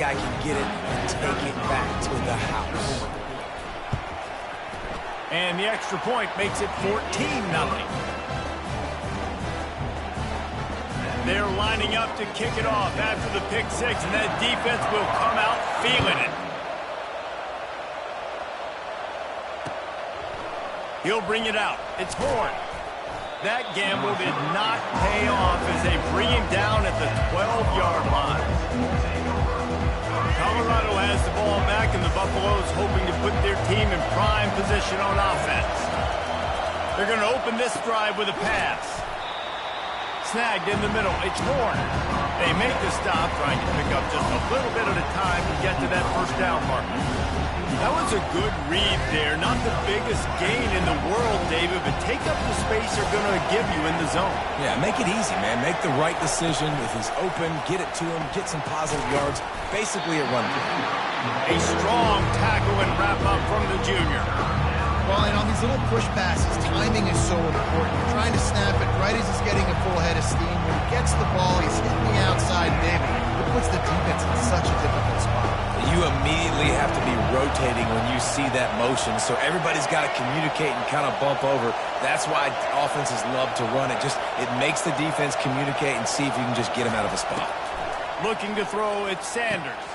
guy can get it and take it back to the house. And the extra point makes it 14-0. They're lining up to kick it off after the pick six, and that defense will come out feeling it. He'll bring it out. It's Horn. That gamble did not pay off as they bring him down at the 12-yard line. Colorado has the ball back, and the Buffaloes hoping to put their team in prime position on offense. They're going to open this drive with a pass. Snagged in the middle. It's Horn. They make the stop, trying to pick up just a little bit at a time to get to that first down marker. That was a good read there. Not the biggest gain in the world, David, but take up the space they're going to give you in the zone. Yeah, make it easy, man. Make the right decision. If he's open, get it to him, get some positive yards. Basically a run play. A strong tackle and wrap-up from the junior. Well, and on these little push passes, timing is so important. You're trying to snap it right as he's getting a full head of steam. When he gets the ball, he's hitting the outside big. It puts the defense in such a difficult spot. You immediately have to be rotating when you see that motion, so everybody's got to communicate and kind of bump over. That's why offenses love to run it. It makes the defense communicate and see if you can just get him out of a spot. Looking to throw, it's Sanders.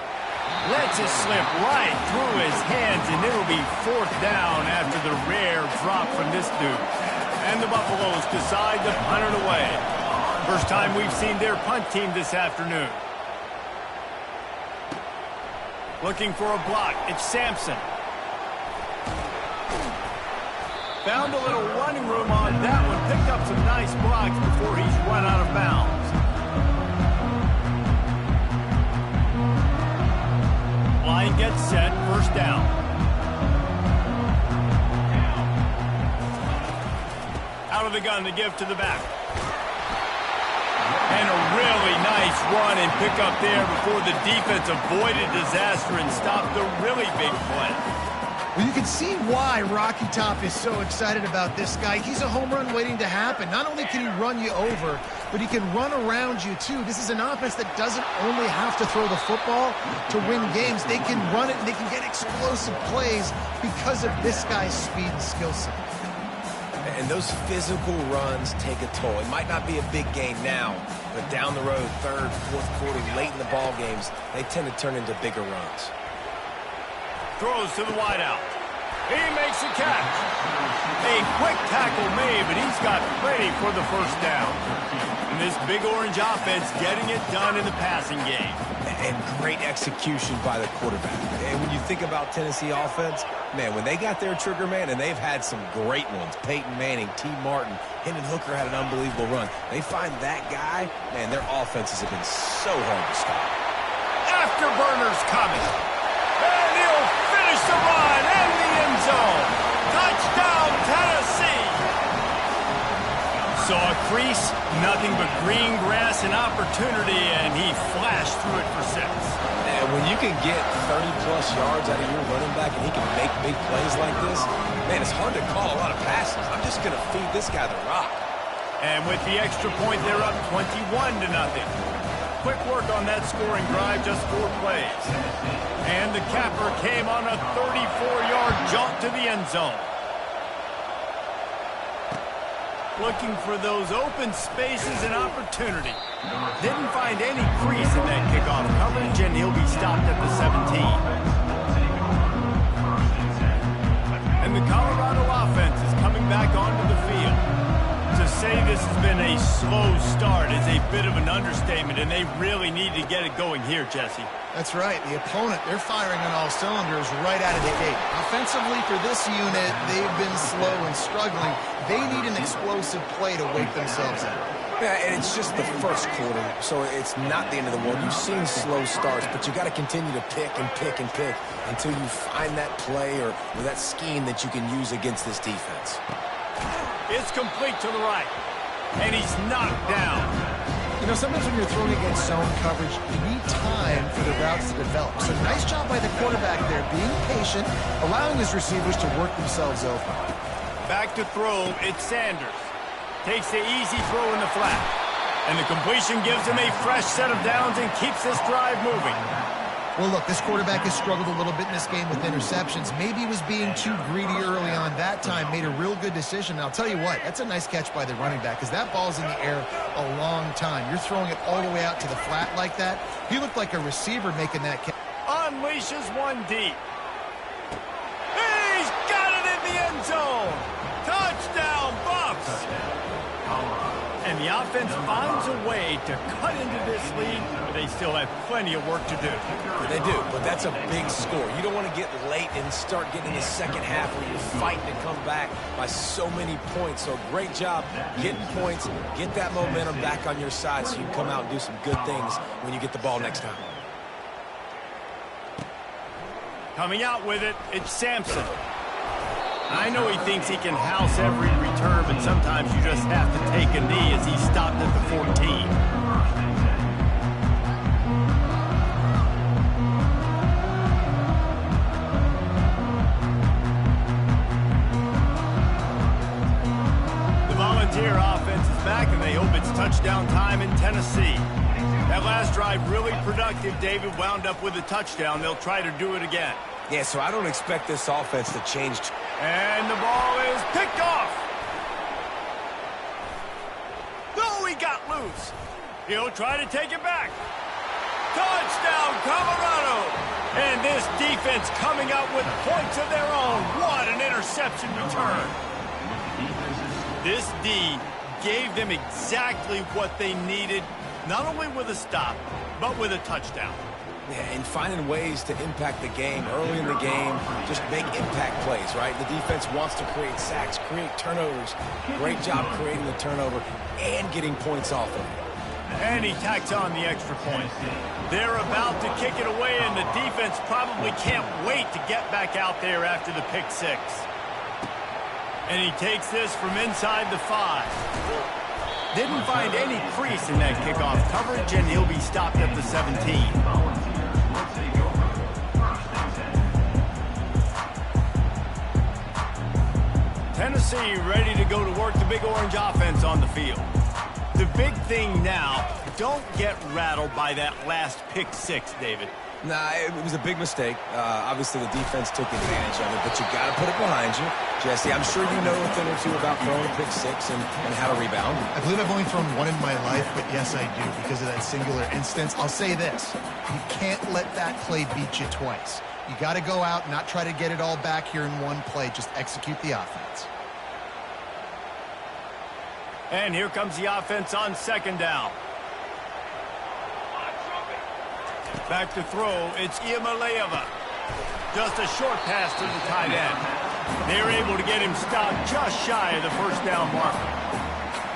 Lets it slip right through his hands, and it'll be fourth down after the rare drop from this dude. And the Buffaloes decide to punt it away. First time we've seen their punt team this afternoon. Looking for a block. It's Sampson. Found a little running room on that one. Picked up some nice blocks before he's run out of bounds. Line gets set. First down. Out of the gun to give to the back. And a really nice run and pick up there before the defense avoided disaster and stopped a really big play. Well, you can see why Rocky Top is so excited about this guy. He's a home run waiting to happen. Not only can he run you over, but he can run around you too. This is an offense that doesn't only have to throw the football to win games. They can run it and they can get explosive plays because of this guy's speed and skill set. And those physical runs take a toll. It might not be a big gain now, but down the road, third, fourth quarter, late in the ball games, they tend to turn into bigger runs. Throws to the wideout. He makes a catch. A quick tackle made, but he's got plenty for the first down. And this big orange offense getting it done in the passing game. And great execution by the quarterback. And when you think about Tennessee offense, man, when they got their trigger man, and they've had some great ones, Peyton Manning, T. Martin, Hendon Hooker had an unbelievable run. They find that guy, man, their offenses have been so hard to stop. Afterburner's coming. And he'll finish the run in the end zone. Touchdown, Tennessee. Saw a crease, nothing but green grass and opportunity, and he flashed through it for 6. And when you can get 30-plus yards out of your running back and he can make big plays like this, man, it's hard to call a lot of passes. I'm just going to feed this guy the rock. And with the extra point, they're up 21-0. Quick work on that scoring drive, just 4 plays. And the capper came on a 34-yard jaunt to the end zone. Looking for those open spaces and opportunity. Didn't find any crease in that kickoff coverage, and he'll be stopped at the 17. And the Colorado offense is coming back onto the field. To say this has been a slow start is a bit of an understatement, and they really need to get it going here, Jesse. That's right. The opponent, they're firing on all cylinders right out of the gate. Offensively for this unit, they've been slow and struggling. They need an explosive play to wake themselves up. Yeah, and it's just the first quarter, so it's not the end of the world. You've seen slow starts, but you got to continue to pick and pick and pick until you find that play or that scheme that you can use against this defense. It's complete to the right, and he's knocked down. You know, sometimes when you're throwing against zone coverage, you need time for the routes to develop. So nice job by the quarterback there, being patient, allowing his receivers to work themselves open. Back to throw, it's Sanders. Takes the easy throw in the flat. And the completion gives him a fresh set of downs and keeps this drive moving. Well, look, this quarterback has struggled a little bit in this game with interceptions. Maybe he was being too greedy early on that time, made a real good decision. And I'll tell you what, that's a nice catch by the running back because that ball's in the air a long time. You're throwing it all the way out to the flat like that. He looked like a receiver making that catch. Unleashes one deep. He's got it in the end zone. Touchdown, Bucks. And the offense finds a way to cut into this lead, but they still have plenty of work to do. They do, but that's a big score. You don't want to get late and start getting in the second half where you're fighting to come back by so many points. So great job getting points, get that momentum back on your side so you can come out and do some good things when you get the ball next time. Coming out with it, it's Sampson. I know he thinks he can house every return, but sometimes you just have to take a knee as he stopped at the 14. The Volunteer offense is back, and they hope it's touchdown time in Tennessee. That last drive really productive. David wound up with a touchdown. They'll try to do it again. Yeah, so I don't expect this offense to change. And the ball is picked off. No, he got loose. He'll try to take it back. Touchdown, Colorado. And this defense coming out with points of their own. What an interception return. This D gave them exactly what they needed, not only with a stop, but with a touchdown. Yeah, and finding ways to impact the game early in the game, just make impact plays, right? The defense wants to create sacks, create turnovers. Great job creating the turnover and getting points off of it. And he tacks on the extra point. They're about to kick it away, and the defense probably can't wait to get back out there after the pick six. And he takes this from inside the 5. Didn't find any crease in that kickoff coverage, and he'll be stopped at the 17. Tennessee ready to go to work the Big Orange offense on the field. The big thing now, don't get rattled by that last pick six, David. Nah, it was a big mistake. Obviously, the defense took advantage of it, but you got to put it behind you. Jesse, I'm sure you know a thing or two about throwing a pick six and how to rebound. I believe I've only thrown one in my life, but yes, I do because of that singular instance. I'll say this. You can't let that play beat you twice. You got to go out and not try to get it all back here in one play. Just execute the offense. And here comes the offense on second down. Back to throw, it's Iamaleava. Just a short pass to the tight end. They're able to get him stopped just shy of the first down marker.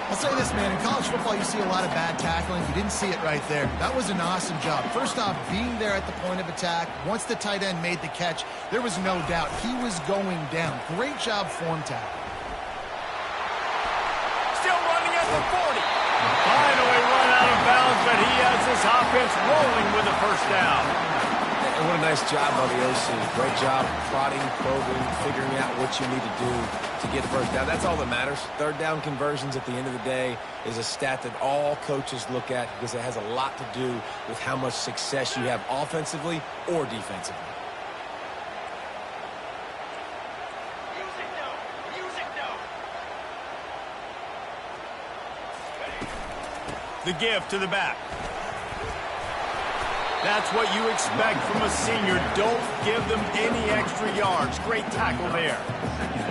I'll say this, man. In college football, you see a lot of bad tackling. You didn't see it right there. That was an awesome job. First off, being there at the point of attack. Once the tight end made the catch, there was no doubt he was going down. Great job form tackle. Still running at the 40. Finally run out of bounds, but he has this offense rolling with a first down. And what a nice job by the OC. Great job prodding, probing, figuring out what you need to do to get first down. That's all that matters. Third down conversions at the end of the day is a stat that all coaches look at because it has a lot to do with how much success you have offensively or defensively. The give to the back. That's what you expect from a senior. Don't give them any extra yards. Great tackle there.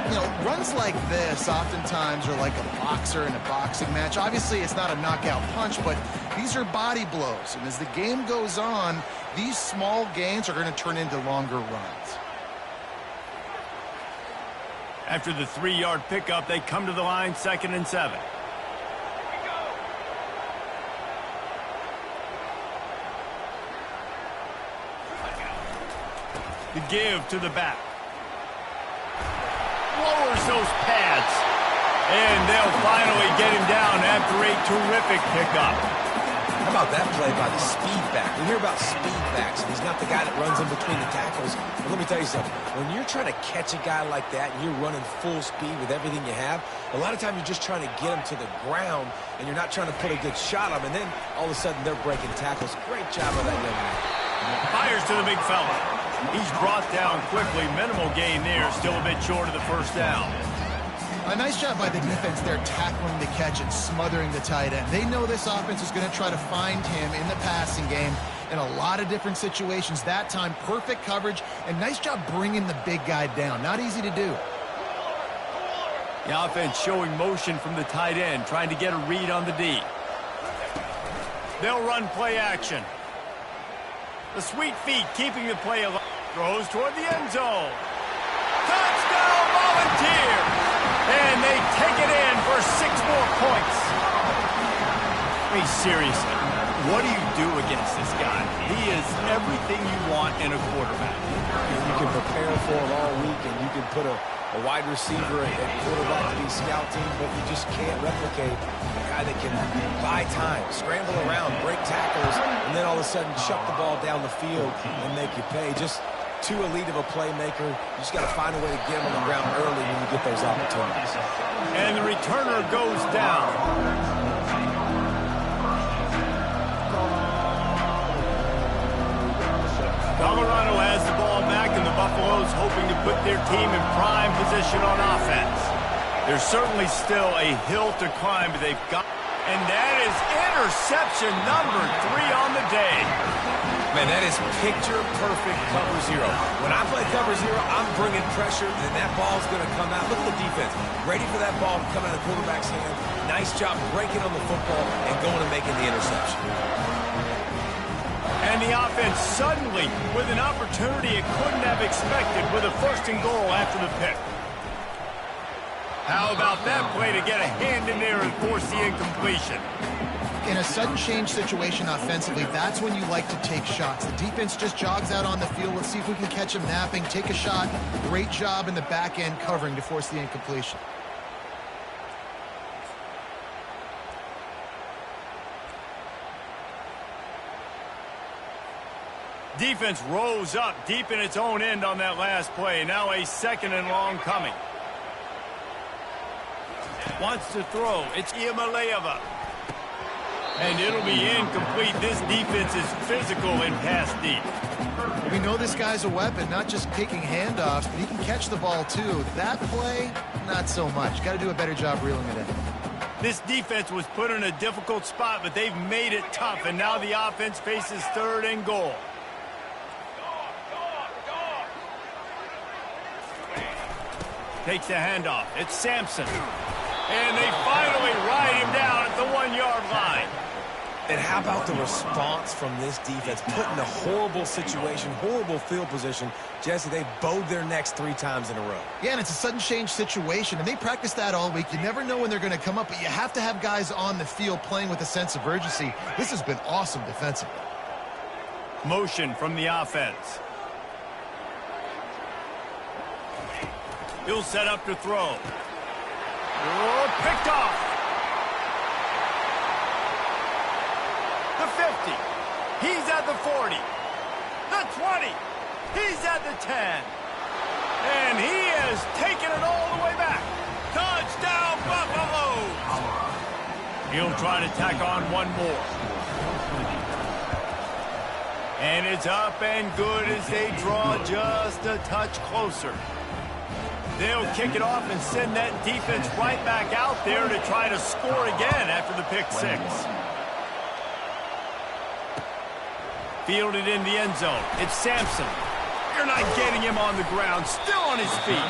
You know, runs like this oftentimes are like a boxer in a boxing match. Obviously, it's not a knockout punch, but these are body blows. And as the game goes on, these small gains are going to turn into longer runs. After the 3-yard pickup, they come to the line, 2nd and 7. The give to the back. Lowers those pads. And they'll finally get him down after a terrific pickup. How about that play by the speed back? We hear about speed backs, and he's not the guy that runs in between the tackles. But let me tell you something. When you're trying to catch a guy like that and you're running full speed with everything you have, a lot of times you're just trying to get him to the ground, and you're not trying to put a good shot on him, and then all of a sudden they're breaking tackles. Great job by that young man. Fires to the big fella. He's brought down quickly. Minimal gain there. Still a bit short of the first down. A nice job by the defense there tackling the catch and smothering the tight end. They know this offense is going to try to find him in the passing game in a lot of different situations. That time, perfect coverage, and nice job bringing the big guy down. Not easy to do. The offense showing motion from the tight end, trying to get a read on the D. They'll run play action. The sweet feet keeping the play alive. Throws toward the end zone. Touchdown, Volunteers! And they take it in for 6 more points. I mean, seriously, what do you do against this guy? He is everything you want in a quarterback. You can prepare for him all week, and you can put a wide receiver at quarterback to be scout team, but you just can't replicate a guy that can buy time, scramble around, break tackles, and then all of a sudden chuck the ball down the field and make you pay. Just too elite of a playmaker. You just got to find a way to get him on the ground early when you get those opportunities. And the returner goes down. Colorado has the ball back, and the Buffaloes hoping to put their team in prime position on offense. There's certainly still a hill to climb, but they've got... And that is interception number 3 on the day. Man, that is picture-perfect cover zero. When I play cover zero, I'm bringing pressure, and that ball's going to come out. Look at the defense. Ready for that ball to come out of the quarterback's hand. Nice job breaking on the football and going and making the interception. And the offense suddenly with an opportunity it couldn't have expected with a 1st and goal after the pick. How about that play to get a hand in there and force the incompletion? In a sudden change situation offensively, that's when you like to take shots. The defense just jogs out on the field. Let's see if we can catch him napping, take a shot. Great job in the back end covering to force the incompletion. Defense rose up deep in its own end on that last play. Now a 2nd and long coming. Wants to throw. It's Iamaleava. And it'll be incomplete. This defense is physical in pass deep. We know this guy's a weapon, not just taking handoffs, but he can catch the ball too. That play, not so much. Got to do a better job reeling it in. This defense was put in a difficult spot, but they've made it tough, and now the offense faces 3rd and goal. Takes the handoff. It's Sampson. And they finally ride him down at the 1-yard line. And how about the response from this defense? Put in a horrible situation, horrible field position. Jesse, they bowed their necks 3 times in a row. Yeah, and it's a sudden change situation, and they practice that all week. You never know when they're going to come up, but you have to have guys on the field playing with a sense of urgency. This has been awesome defensively. Motion from the offense. He'll set up to throw. Oh, picked off. The 50. He's at the 40. The 20. He's at the 10. And he has taken it all the way back. Touchdown, Buffaloes. He'll try to tack on one more. And it's up and good as they draw just a touch closer. They'll kick it off and send that defense right back out there to try to score again after the pick 6. Fielded in the end zone. It's Sampson. You're not getting him on the ground. Still on his feet.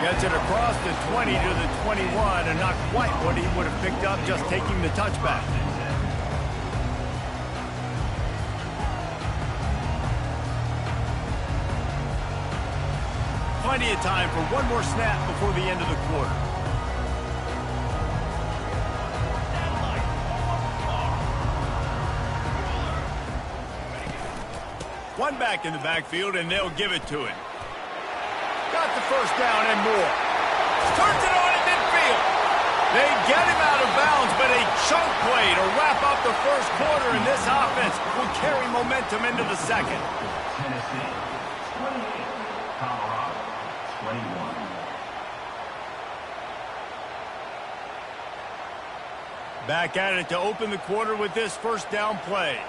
Gets it across the 20 to the 21, and not quite what he would have picked up just taking the touchback. Plenty of time for one more snap before the end of the quarter. One back in the backfield, and they'll give it to him. Got the 1st down and more. Turns it on at midfield. They get him out of bounds, but a chunk play to wrap up the 1st quarter, and this offense will carry momentum into the 2nd. Tennessee, 28, Colorado, 21. Back at it to open the quarter with this 1st down play.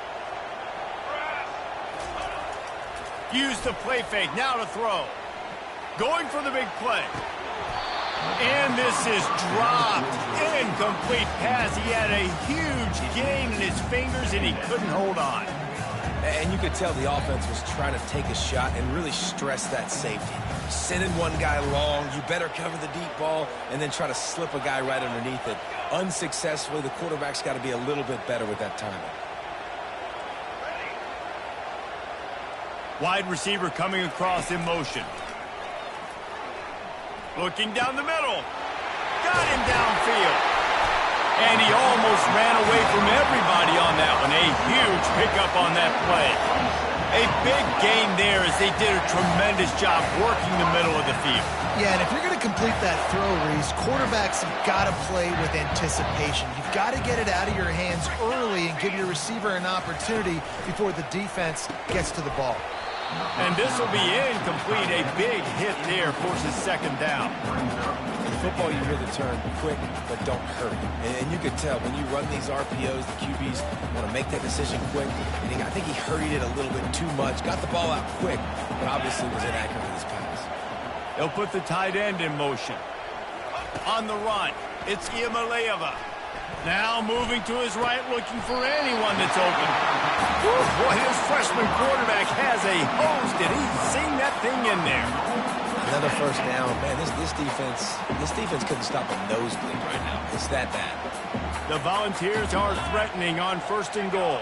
Use the play fake, now to throw. Going for the big play. And this is dropped. Incomplete pass. He had a huge gain in his fingers, and he couldn't hold on. And you could tell the offense was trying to take a shot and really stress that safety. Sending one guy long, you better cover the deep ball, and then try to slip a guy right underneath it. Unsuccessfully, the quarterback's got to be a little bit better with that timing. Wide receiver coming across in motion. Looking down the middle. Got him downfield. And he almost ran away from everybody on that one. A huge pickup on that play. A big gain there as they did a tremendous job working the middle of the field. Yeah, and if you're going to complete that throw, Reese, quarterbacks have got to play with anticipation. You've got to get it out of your hands early and give your receiver an opportunity before the defense gets to the ball. And this will be incomplete. A big hit there forces second down. In football, you hear the term quick, but don't hurry. And you could tell when you run these RPOs, the QBs want to make that decision quick. And I think he hurried it a little bit too much. Got the ball out quick, but obviously was inaccurate with his pass. They'll put the tight end in motion. On the run, it's Iamaleava. Now moving to his right, looking for anyone that's open. Whew, boy, his freshman quarterback has a hose. Did he sing that thing in there? Another first down. Man, this defense couldn't stop a nosebleed right now. It's that bad. The Volunteers are threatening on 1st and goal.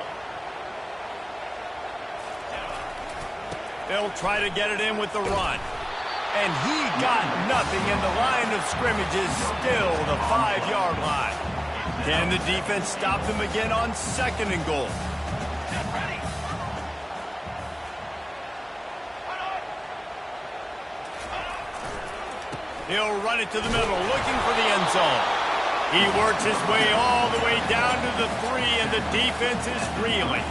They'll try to get it in with the run. And he got nothing, and the line of scrimmage is still the 5-yard line. Can the defense stop them again on 2nd and goal? He'll run it to the middle, looking for the end zone. He works his way all the way down to the 3, and the defense is reeling.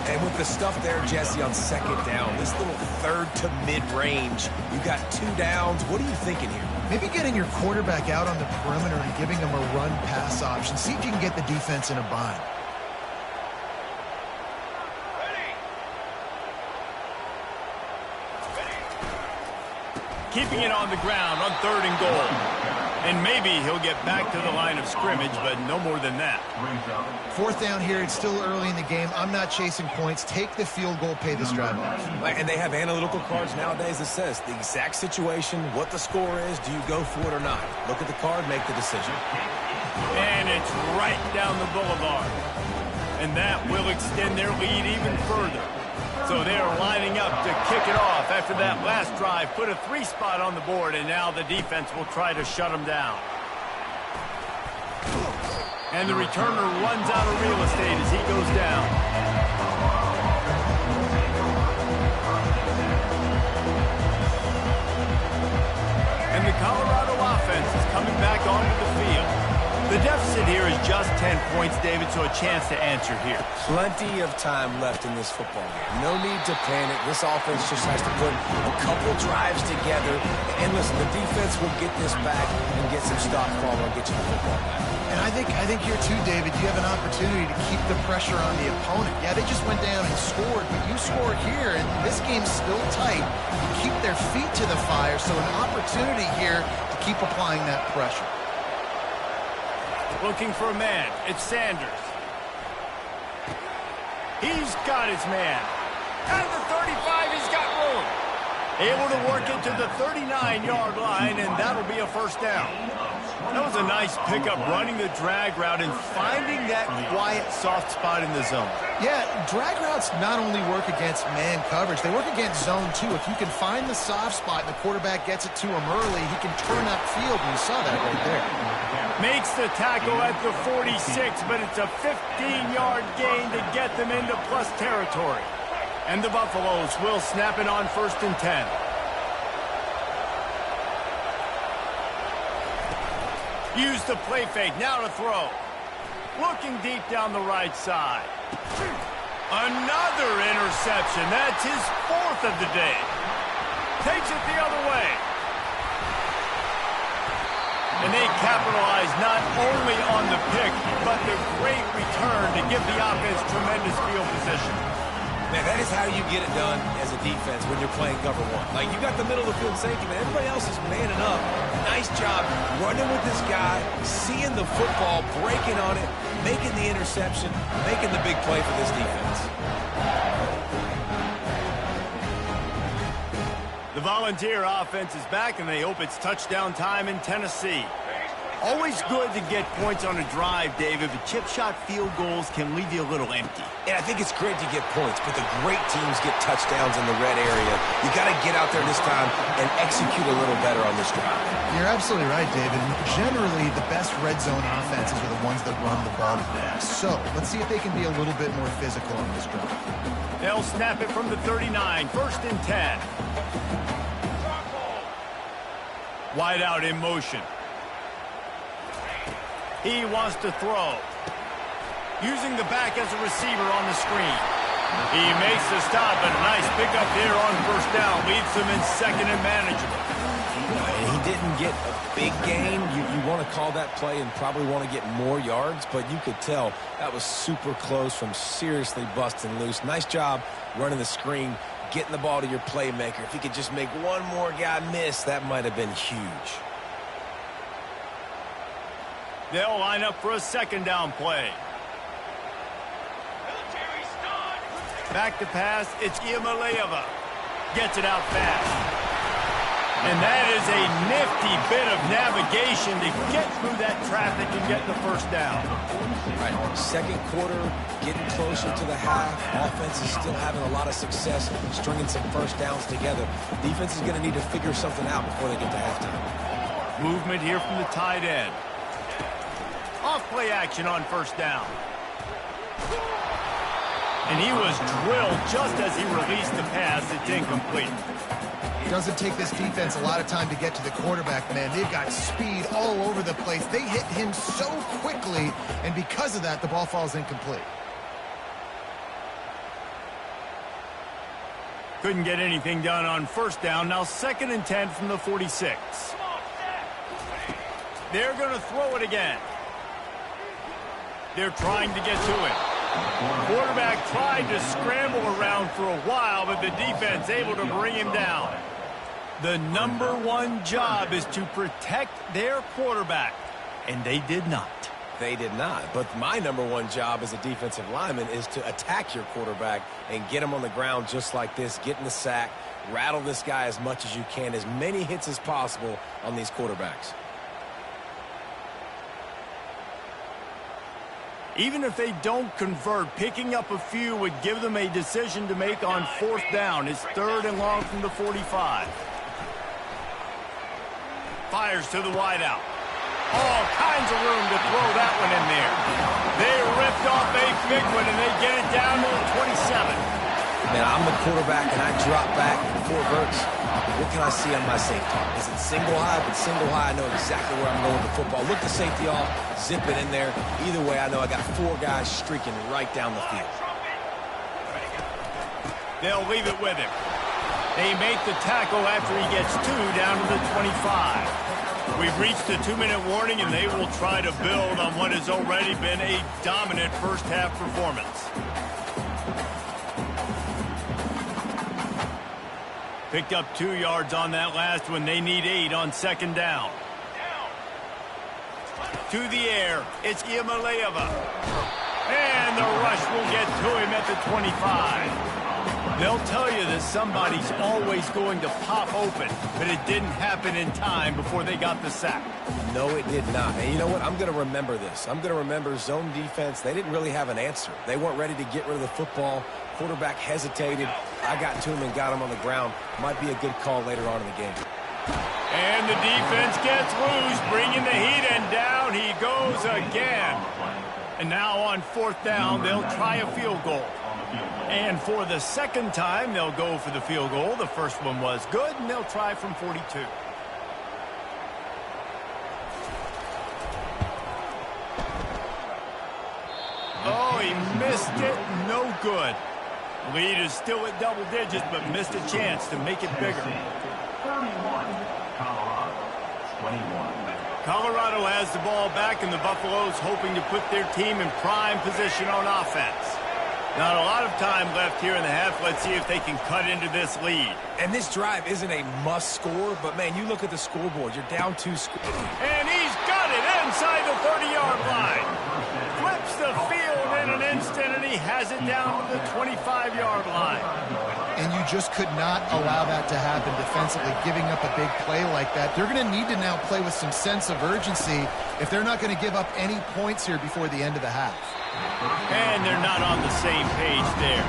And with the stuff there, Jesse, on 2nd down, this little 3rd to mid-range, you got 2 downs. What are you thinking here? Maybe getting your quarterback out on the perimeter and giving him a run-pass option. See if you can get the defense in a bind. Keeping it on the ground on 3rd and goal. And maybe he'll get back to the line of scrimmage, but no more than that. 4th down here. It's still early in the game. I'm not chasing points. Take the field goal, pay this drive off. And they have analytical cards nowadays that says the exact situation, what the score is, do you go for it or not? Look at the card, make the decision. And it's right down the boulevard. And that will extend their lead even further. So they're lining up to kick it off after that last drive. Put a 3 spot on the board, and now the defense will try to shut them down. And the returner runs out of real estate as he goes down. And the Colorado offense is coming back onto the field. The deficit here is just 10 points, David, so a chance to answer here. Plenty of time left in this football game. No need to panic. This offense just has to put a couple drives together. And listen, the defense will get this back and get some stop form and get you the football back. And I think here too, David, you have an opportunity to keep the pressure on the opponent. Yeah, they just went down and scored, but you scored here, and this game's still tight. You keep their feet to the fire, so an opportunity here to keep applying that pressure. Looking for a man. It's Sanders. He's got his man. At the 35, he's got room. Able to work it to the 39-yard line, and that'll be a 1st down. That was a nice pickup, running the drag route and finding that quiet, soft spot in the zone. Yeah, drag routes not only work against man coverage, they work against zone too. If you can find the soft spot and the quarterback gets it to him early, he can turn upfield, and you saw that right there. Makes the tackle at the 46, but it's a 15-yard gain to get them into plus territory. And the Buffaloes will snap it on 1st and 10. Use the play fake, now to throw. Looking deep down the right side. Another interception. That's his 4th of the day. Takes it the other way. And they capitalize not only on the pick, but the great return to give the offense tremendous field position. Man, that is how you get it done as a defense when you're playing cover one. Like, you got the middle of the field safety, but everybody else is manning up. Nice job running with this guy, seeing the football, breaking on it, making the interception, making the big play for this defense. The Volunteer offense is back, and they hope it's touchdown time in Tennessee. Always good to get points on a drive, David, but chip shot field goals can leave you a little empty. And I think it's great to get points, but the great teams get touchdowns in the red area. You got to get out there this time and execute a little better on this drive. You're absolutely right, David. Generally, the best red zone offenses are the ones that run the ball the best. So let's see if they can be a little bit more physical on this drive. They'll snap it from the 39, 1st and 10. Wide out in motion. He wants to throw. Using the back as a receiver on the screen. He makes the stop, and a nice pickup here on 1st down. Leaves them in 2nd and manageable. He didn't get a big gain. You want to call that play and probably want to get more yards, but you could tell that was super close from seriously busting loose. Nice job running the screen, getting the ball to your playmaker. If he could just make one more guy miss, that might have been huge. They'll line up for a 2nd down play. Back to pass, it's Iamaleava. Gets it out fast. And that is a nifty bit of navigation to get through that traffic and get the 1st down. All right, 2nd quarter, getting closer to the half. Offense is still having a lot of success stringing some 1st downs together. Defense is going to need to figure something out before they get to halftime. Movement here from the tight end. Off play action on 1st down. And he was drilled just as he released the pass. It's incomplete. It doesn't take this defense a lot of time to get to the quarterback, man. They've got speed all over the place. They hit him so quickly, and because of that, the ball falls incomplete. Couldn't get anything done on 1st down. Now 2nd and 10 from the 46. They're going to throw it again. They're trying to get to it. Quarterback tried to scramble around for a while, but the defense able to bring him down. The #1 job is to protect their quarterback, and they did not. They did not. But my #1 job as a defensive lineman is to attack your quarterback and get him on the ground just like this, get in the sack, rattle this guy as much as you can, as many hits as possible on these quarterbacks. Even if they don't convert, picking up a few would give them a decision to make on 4th down. It's 3rd and long from the 45. Fires to the wideout. All kinds of room to throw that one in there. They ripped off a big one, and they get it down to the 27. Man, I'm the quarterback, and I drop back 4 verts. What can I see on my safety? Is it single high? If it's single high, I know exactly where I'm going with the football. Look the safety off, zip it in there. Either way, I know I got 4 guys streaking right down the field. They'll leave it with him. They make the tackle after he gets 2 down to the 25. We've reached the 2-minute warning, and they will try to build on what has already been a dominant first-half performance. Picked up 2 yards on that last one. They need 8 on 2nd down. To the air, it's Iamaleava. And the rush will get to him at the 25. They'll tell you that somebody's always going to pop open, but it didn't happen in time before they got the sack. No, it did not. And you know what? I'm going to remember this. I'm going to remember zone defense. They didn't really have an answer. They weren't ready to get rid of the football. Quarterback hesitated. I got to him and got him on the ground. Might be a good call later on in the game. And the defense gets loose, bringing the heat, and down he goes again. And now on 4th down, they'll try a field goal. And for the 2nd time, they'll go for the field goal. The first one was good, and they'll try from 42. Oh, he missed it. No good. Lead is still at double digits, but missed a chance to make it bigger. 31, Colorado, 21. Colorado has the ball back, and the Buffaloes hoping to put their team in prime position on offense. Not a lot of time left here in the half. Let's see if they can cut into this lead. And this drive isn't a must score, but, man, you look at the scoreboard. You're down 2 scores. And he's got it inside the 30-yard line. Flips the field in an instant, and he has it down to the 25-yard line. And you just could not allow that to happen defensively, giving up a big play like that. They're going to need to now play with some sense of urgency if they're not going to give up any points here before the end of the half. And they're not on the same page there.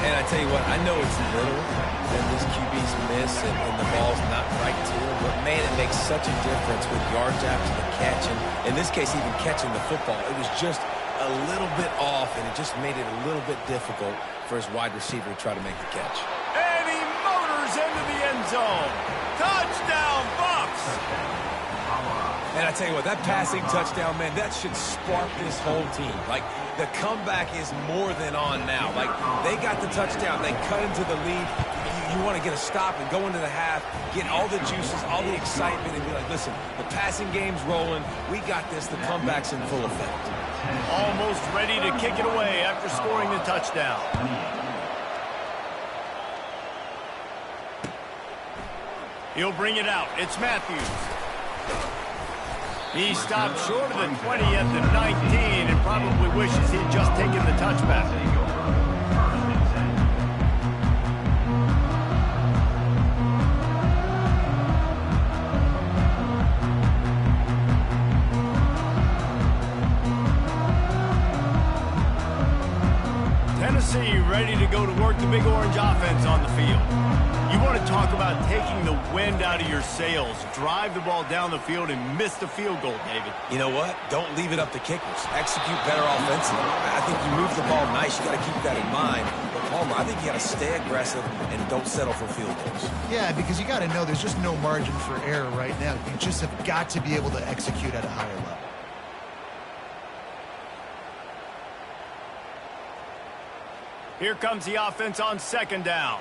And I tell you what, I know it's little, and this QB's miss, and the ball's not right to him, but, man, it makes such a difference with yards after the catch. And in this case, even catching the football, it was just a little bit off, and it just made it a little bit difficult for his wide receiver to try to make the catch. And he motors into the end zone. Touchdown, Bucks! And I tell you what, that passing touchdown, man, that should spark this whole team. Like, the comeback is more than on now. Like, they got the touchdown. They cut into the lead. You want to get a stop and go into the half, get all the juices, all the excitement, and be like, listen, the passing game's rolling. We got this. The comeback's in full effect. Almost ready to kick it away after scoring the touchdown. He'll bring it out. It's Matthews. He stopped short of the 20 at the 19 and probably wishes he'd just taken the touchback. Tennessee ready to go to work the Big Orange offense on the field. You want to talk about taking the wind out of your sails. Drive the ball down the field and miss the field goal, David. You know what? Don't leave it up to kickers. Execute better offensively. I think you move the ball nice. You got to keep that in mind. But, Palmer, I think you got to stay aggressive and don't settle for field goals. Yeah, because you got to know there's just no margin for error right now. You just have got to be able to execute at a higher level. Here comes the offense on second down.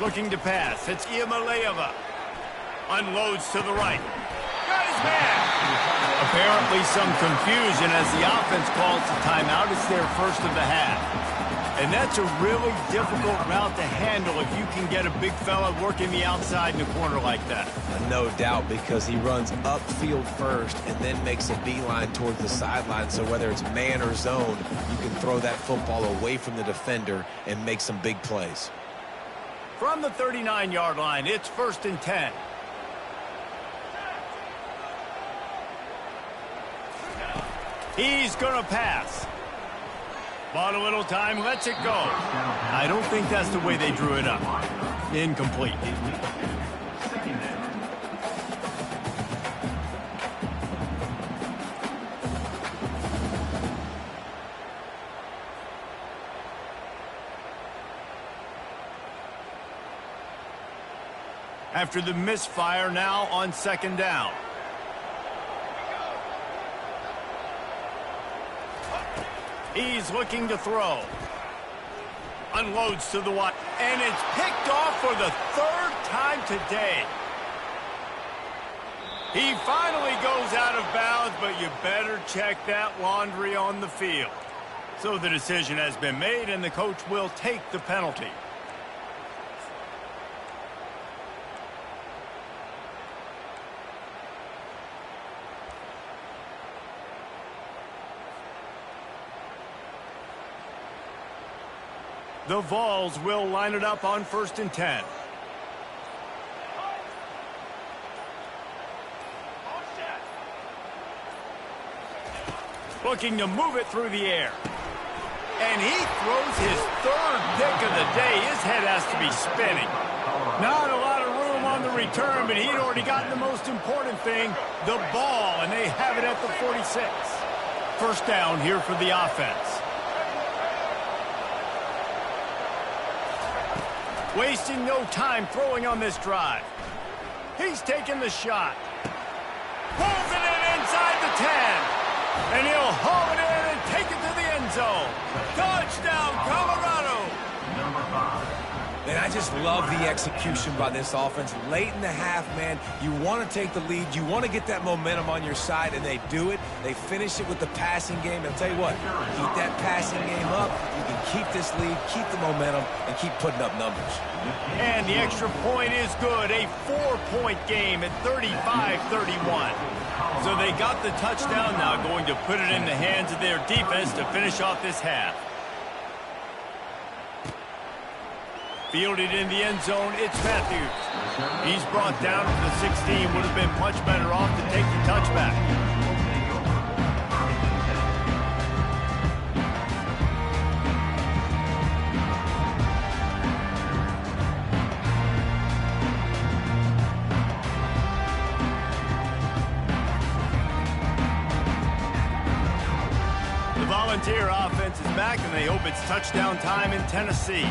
Looking to pass. It's Iamaleava. Unloads to the right. Got his man. Apparently some confusion as the offense calls the timeout. It's their first of the half. And that's a really difficult route to handle if you can get a big fella working the outside in the corner like that. No doubt, because he runs upfield first and then makes a beeline towards the sideline. So whether it's man or zone, you can throw that football away from the defender and make some big plays. From the 39-yard line, it's 1st and 10. He's going to pass. Bought a little time, lets it go. I don't think that's the way they drew it up. Incomplete. After the misfire, now on second down. He's looking to throw. Unloads to the wide. And it's picked off for the 3rd time today. He finally goes out of bounds, but you better check that laundry on the field. So the decision has been made, and the coach will take the penalty. The Vols will line it up on 1st and 10. Looking to move it through the air. And he throws his 3rd pick of the day. His head has to be spinning. Not a lot of room on the return, but he'd already gotten the most important thing, the ball, and they have it at the 46. First down here for the offense. Wasting no time throwing on this drive. He's taking the shot. Pulls it in inside the 10. And he'll haul it in and take it to the end zone. Touchdown, Colorado. And I just love the execution by this offense. Late in the half, man, you want to take the lead. You want to get that momentum on your side, and they do it. They finish it with the passing game. I'll tell you what, keep that passing game up. You can keep this lead, keep the momentum, and keep putting up numbers. And the extra point is good. A 4-point game at 35-31. So they got the touchdown, now going to put it in the hands of their defense to finish off this half. Fielded in the end zone, it's Matthews. He's brought down to the 16. Would have been much better off to take the touchback. The Volunteer offense is back, and they hope it's touchdown time in Tennessee.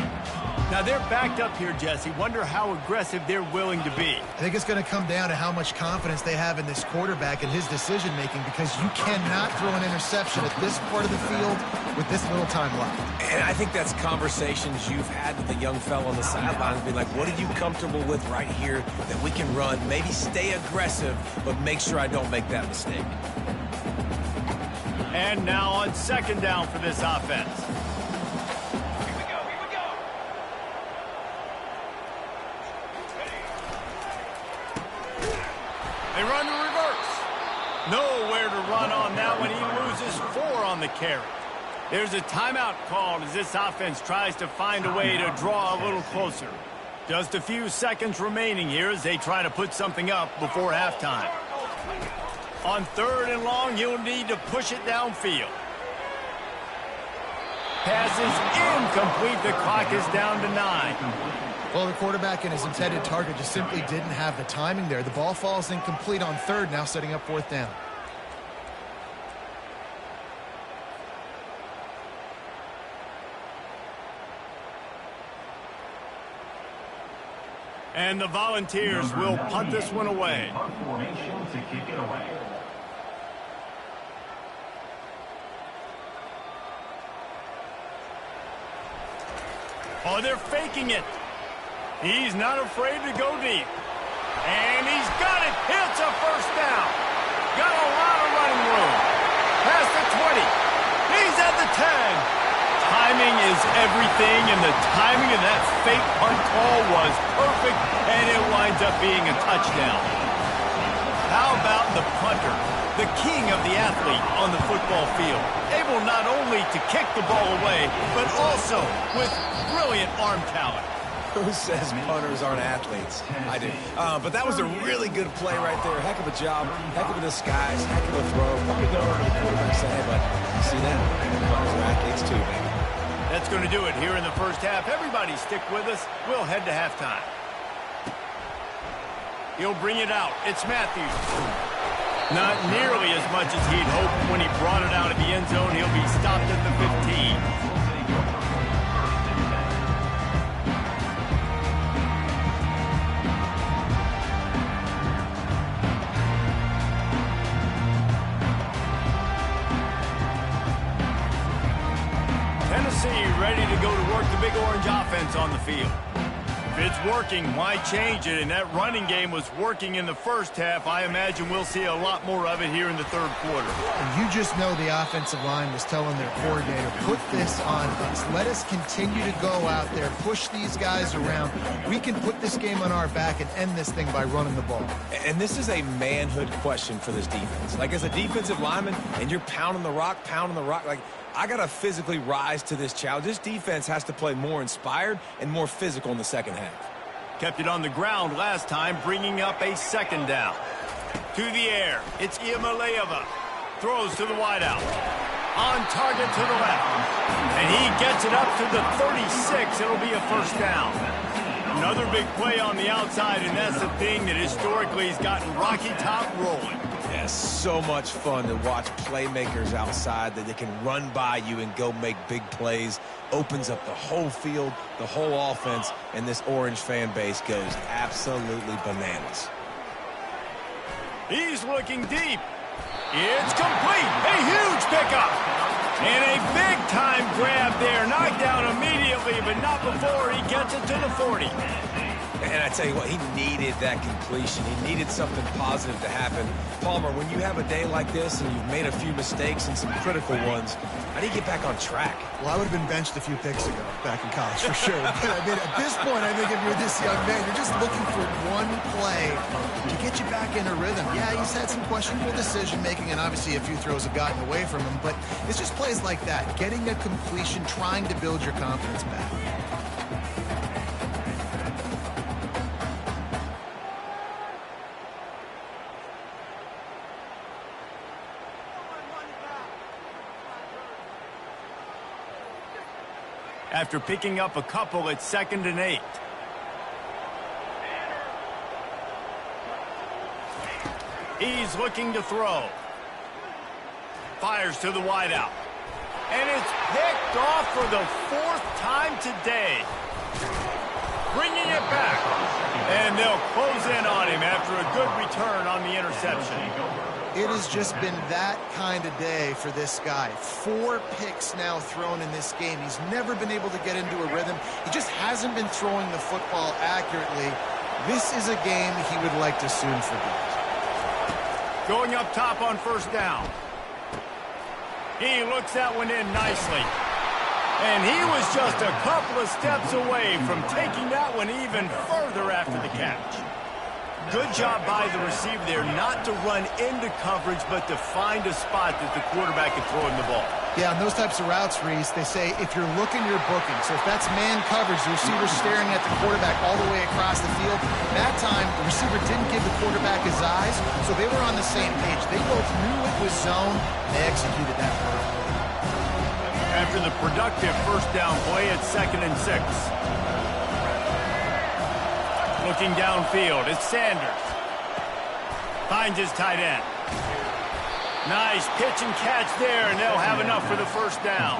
Now, they're backed up here, Jesse. Wonder how aggressive they're willing to be. I think it's going to come down to how much confidence they have in this quarterback and his decision-making, because you cannot throw an interception at this part of the field with this little time left. And I think that's conversations you've had with the young fellow on the sidelines. Be like, what are you comfortable with right here that we can run? Maybe stay aggressive, but make sure I don't make that mistake. And now on second down for this offense. They run the reverse. Nowhere to run on that one. He loses 4 on the carry. There's a timeout called as this offense tries to find a way to draw a little closer. Just a few seconds remaining here as they try to put something up before halftime. On 3rd and long, you'll need to push it downfield. Pass is incomplete. The clock is down to 9. Well, the quarterback and his intended target just simply didn't have the timing there. The ball falls incomplete on 3rd, now setting up 4th down. And the Volunteers will punt this one away. Punt formation to kick it away. Oh, they're faking it. He's not afraid to go deep. And he's got it. It's a first down. Got a lot of running room. Past the 20. He's at the 10. Timing is everything, and the timing of that fake punt call was perfect, and it winds up being a touchdown. How about the punter, the king of the athlete on the football field, able not only to kick the ball away, but also with brilliant arm talent. Who says punters aren't athletes? I do. But that was a really good play right there. Heck of a job. Heck of a disguise. Heck of a throw. Probably go over to the quarterback and say, hey, but you see that? Punters are athletes too, baby. That's going to do it here in the first half. Everybody stick with us. We'll head to halftime. He'll bring it out. It's Matthews. Not nearly as much as he'd hoped when he brought it out of the end zone. He'll be stopped at the 15. Ready to go to work the Big Orange offense on the field. If it's working, why change it? And that running game was working in the first half. I imagine we'll see a lot more of it here in the 3rd quarter. And you just know the offensive line was telling their coordinator, put this on us. Let us continue to go out there, push these guys around. We can put this game on our back and end this thing by running the ball. And this is a manhood question for this defense. Like, as a defensive lineman, and you're pounding the rock, like, I got to physically rise to this challenge. This defense has to play more inspired and more physical in the second half. Kept it on the ground last time, bringing up a 2nd down. To the air, it's Iamaleava. Throws to the wideout. On target to the left. And he gets it up to the 36. It'll be a first down. Another big play on the outside, and that's the thing that historically has gotten Rocky Top rolling. Yeah, so much fun to watch playmakers outside that they can run by you and go make big plays. Opens up the whole field, the whole offense, and this Orange fan base goes absolutely bananas. He's looking deep. It's complete. A huge pickup. And a big-time grab there. Knocked down immediately, but not before he gets it to the 40. And I tell you what, he needed that completion. He needed something positive to happen. Palmer, when you have a day like this and you've made a few mistakes and some critical ones, how do you get back on track? Well, I would have been benched a few picks ago back in college for sure. But I mean, at this point, I think if you're this young man, you're just looking for one play to get you back in a rhythm. Yeah, he's had some questionable decision-making, and obviously a few throws have gotten away from him, but it's just plays like that, getting a completion, trying to build your confidence back. After picking up a couple, it's 2nd and 8. He's looking to throw. Fires to the wideout. And it's picked off for the 4th time today. Bringing it back. And they'll close in on him after a good return on the interception. It has just been that kind of day for this guy. 4 picks now thrown in this game. He's never been able to get into a rhythm. He just hasn't been throwing the football accurately. This is a game he would like to soon forget. Going up top on 1st down. He looks that one in nicely. And he was just a couple of steps away from taking that one even further after the catch. Good job by the receiver there, not to run into coverage, but to find a spot that the quarterback can throw him the ball. Yeah, on those types of routes, Reese, they say if you're looking, you're booking. So if that's man coverage, the receiver's staring at the quarterback all the way across the field. That time, the receiver didn't give the quarterback his eyes, so they were on the same page. They both knew it was zone. They executed that perfectly. After the productive 1st down play, it's 2nd and 6. Looking downfield, it's Sanders. Finds his tight end. Nice pitch and catch there, and they'll have enough for the 1st down.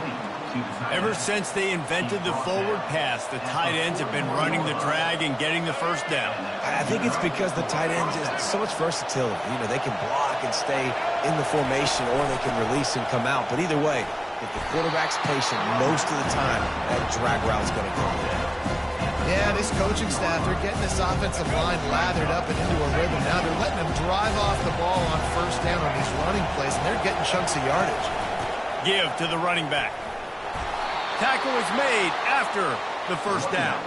Ever since they invented the forward pass, the tight ends have been running the drag and getting the 1st down. I think it's because the tight ends is so much versatility. You know, they can block and stay in the formation, or they can release and come out. But either way, if the quarterback's patient most of the time, that drag route's going to come in. Yeah, this coaching staff, they're getting this offensive line lathered up and into a rhythm. Now they're letting them drive off the ball on 1st down on these running plays, and they're getting chunks of yardage. Give to the running back. Tackle is made after the 1st down.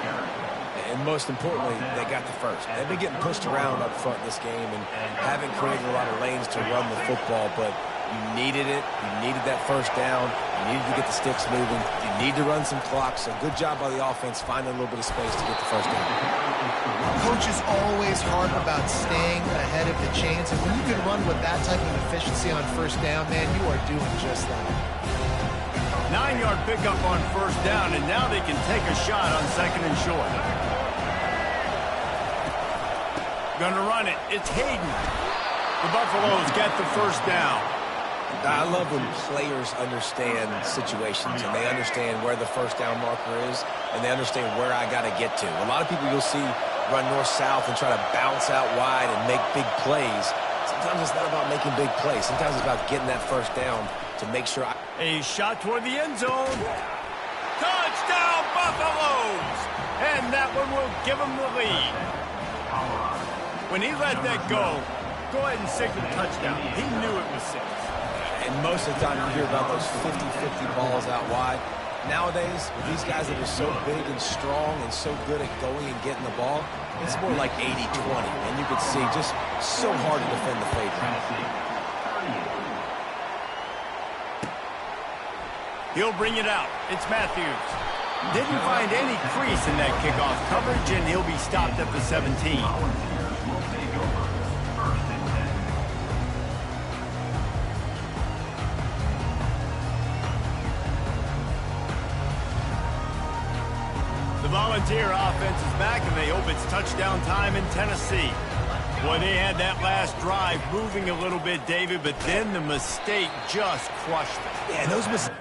And most importantly, they got the first. They've been getting pushed around up front in this game and haven't created a lot of lanes to run the football, but you needed it. You needed that 1st down. You needed to get the sticks moving. You need to run some clock. So good job by the offense finding a little bit of space to get the 1st down. Coaches always harp about staying ahead of the chains, and when you can run with that type of efficiency on 1st down, man, you are doing just that. 9-yard pickup on 1st down, and now they can take a shot on 2nd and short. Gonna run it. It's Hayden. The Buffaloes get the 1st down. I love when players understand situations and they understand where the 1st down marker is and they understand where I got to get to. A lot of people you'll see run north-south and try to bounce out wide and make big plays. Sometimes it's not about making big plays. Sometimes it's about getting that 1st down to make sure A shot toward the end zone. Touchdown, Buffaloes! And that one will give them the lead. When he let that go ahead and signal touchdown. He knew it was 6. And most of the time you hear about those 50-50 balls out wide. Nowadays, with these guys that are so big and strong and so good at going and getting the ball, it's more like 80-20. And you can see just so hard to defend the fade route. He'll bring it out. It's Matthews. Didn't find any crease in that kickoff coverage, and he'll be stopped at the 17. The Volunteer offense is back, and they hope it's touchdown time in Tennessee. Boy, they had that last drive moving a little bit, David, but then the mistake just crushed them. Yeah, those mistakes.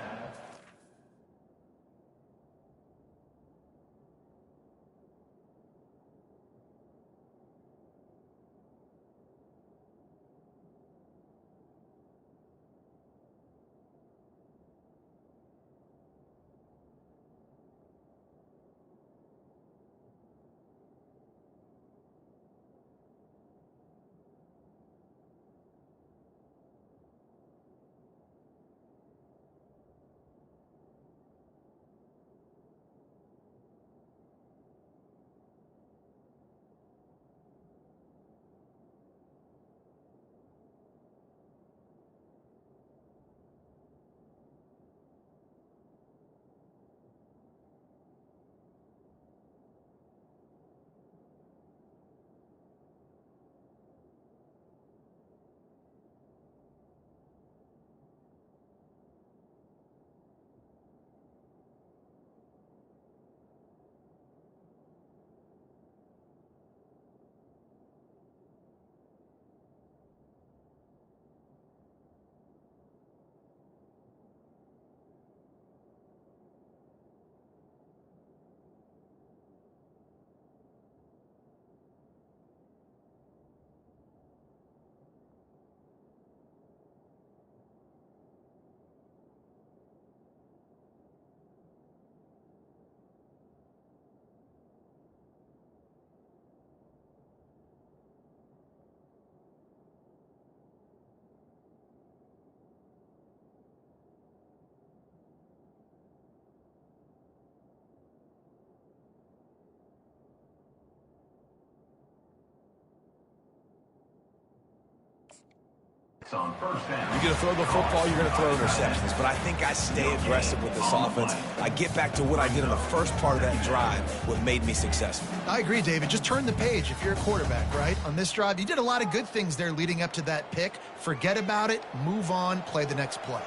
on first down. You're going to throw the football, you're going to throw interceptions. But I think I stay aggressive with this offense. I get back to what I did on the first part of that drive, what made me successful. I agree, David. Just turn the page if you're a quarterback, right? On this drive, you did a lot of good things there leading up to that pick. Forget about it, move on, play the next play.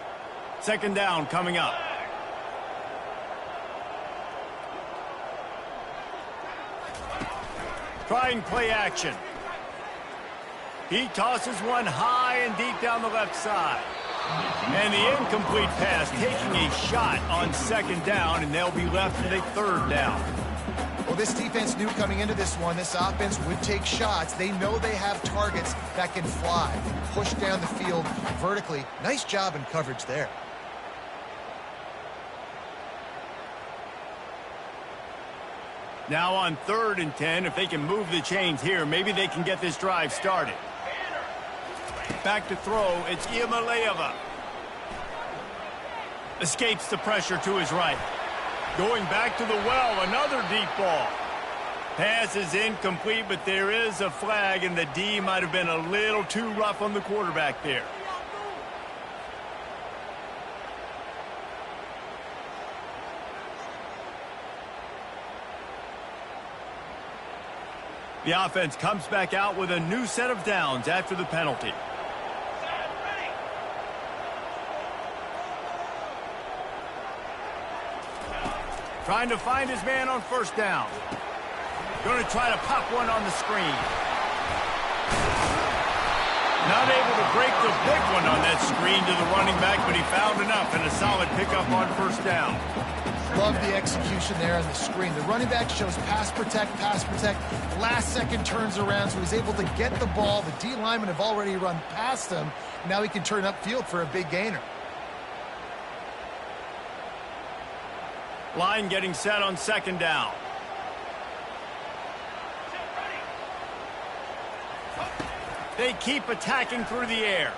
Second down coming up. Trying play action. He tosses one high and deep down the left side. And the incomplete pass taking a shot on second down, and they'll be left with a third down. Well, this defense knew coming into this one, this offense would take shots. They know they have targets that can fly and push down the field vertically. Nice job in coverage there. Now on 3rd and 10, if they can move the chains here, maybe they can get this drive started. Back to throw, it's Iamaleava. Escapes the pressure to his right. Going back to the well, another deep ball. Pass is incomplete, but there is a flag, and the D might have been a little too rough on the quarterback there. The offense comes back out with a new set of downs after the penalty. Trying to find his man on first down. Going to try to pop one on the screen. Not able to break the big one on that screen to the running back, but he found enough and a solid pickup on first down. Love the execution there on the screen. The running back shows pass protect, last second turns around, so he's able to get the ball. The D linemen have already run past him. Now he can turn upfield for a big gainer. Line getting set on second down. They keep attacking through the air.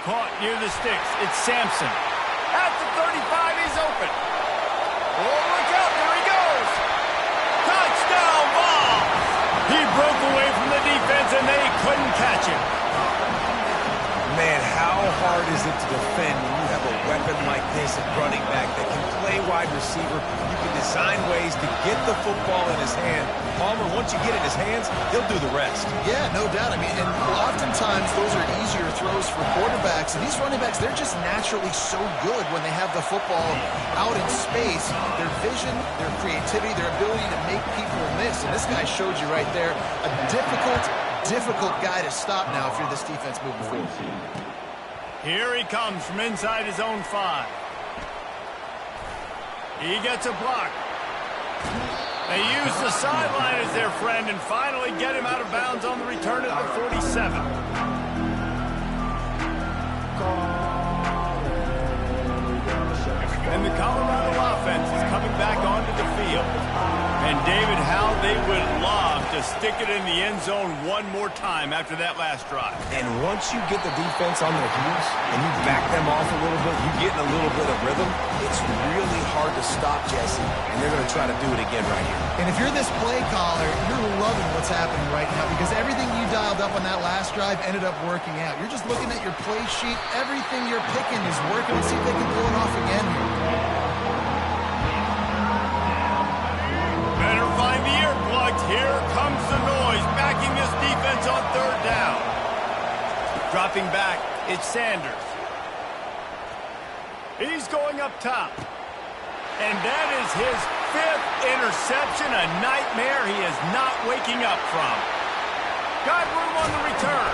Caught near the sticks. It's Sampson. At the 35, he's open. Oh, look out, there he goes. Touchdown ball. He broke away from the defense, and they couldn't catch him. Man, how hard is it to defend when you have a weapon like this at running back that can play wide receiver? You can design ways to get the football in his hand. Palmer, once you get it in his hands, he'll do the rest. Yeah, no doubt. I mean, and oftentimes those are easier throws for quarterbacks. And these running backs, they're just naturally so good when they have the football out in space. Their vision, their creativity, their ability to make people miss. And this guy showed you right there a difficult guy to stop now if you're this defense moving forward. Here he comes from inside his own 5. He gets a block. They use the sideline as their friend and finally get him out of bounds on the return at the 47. And the Colorado offense is coming back onto the field. And David, how they would love to stick it in the end zone one more time after that last drive. And once you get the defense on their heels and you back them off a little bit, you get in a little bit of rhythm, it's really hard to stop, Jesse. And they're going to try to do it again right here. And if you're this play caller, you're loving what's happening right now because everything you dialed up on that last drive ended up working out. You're just looking at your play sheet. Everything you're picking is working. Let's see if they can pull it off again here. Better find the earplugs. Here comes the noise, backing this defense on third down. Dropping back, it's Sanders. He's going up top. And that is his 5th interception, a nightmare he is not waking up from. Got room on the return.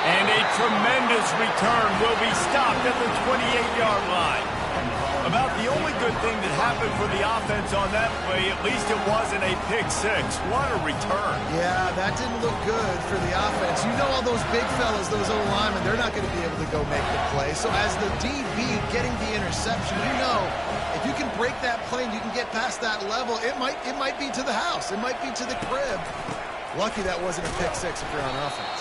And a tremendous return will be stopped at the 28-yard line. About the only good thing that happened for the offense on that play, at least it wasn't a pick 6. What a return. Yeah, that didn't look good for the offense. You know all those big fellas, those O-linemen, they're not going to be able to go make the play. So as the DB getting the interception, you know if you can break that play and you can get past that level, it might be to the house. It might be to the crib. Lucky that wasn't a pick 6 if you're on offense.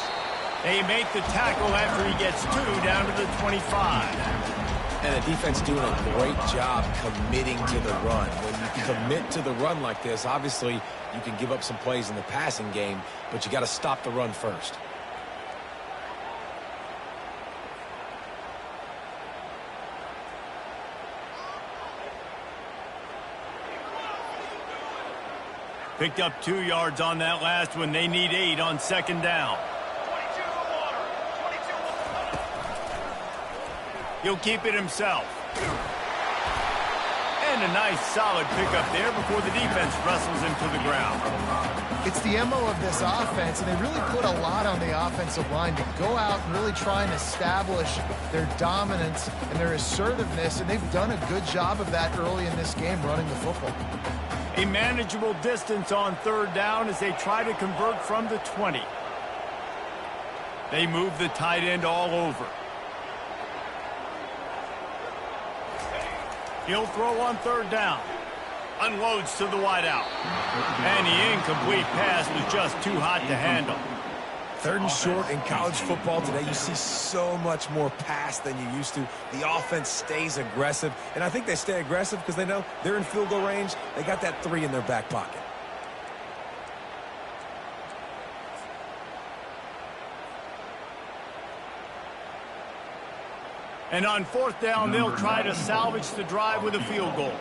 They make the tackle after he gets 2 down to the 25. And the defense doing a great job committing to the run. When you commit to the run like this, obviously you can give up some plays in the passing game, but you got to stop the run first. Picked up 2 yards on that last one. They need 8 on second down. He'll keep it himself. And a nice solid pickup there before the defense wrestles him to the ground. It's the MO of this offense, and they really put a lot on the offensive line to go out and really try and establish their dominance and their assertiveness, and they've done a good job of that early in this game running the football. A manageable distance on third down as they try to convert from the 20. They move the tight end all over. He'll throw on third down. Unloads to the wideout. And the incomplete pass was just too hot to handle. 3rd and short in college football today. You see so much more pass than you used to. The offense stays aggressive. And I think they stay aggressive because they know they're in field goal range. They got that 3 in their back pocket. And on 4th down, they'll try to salvage the drive with a field goal.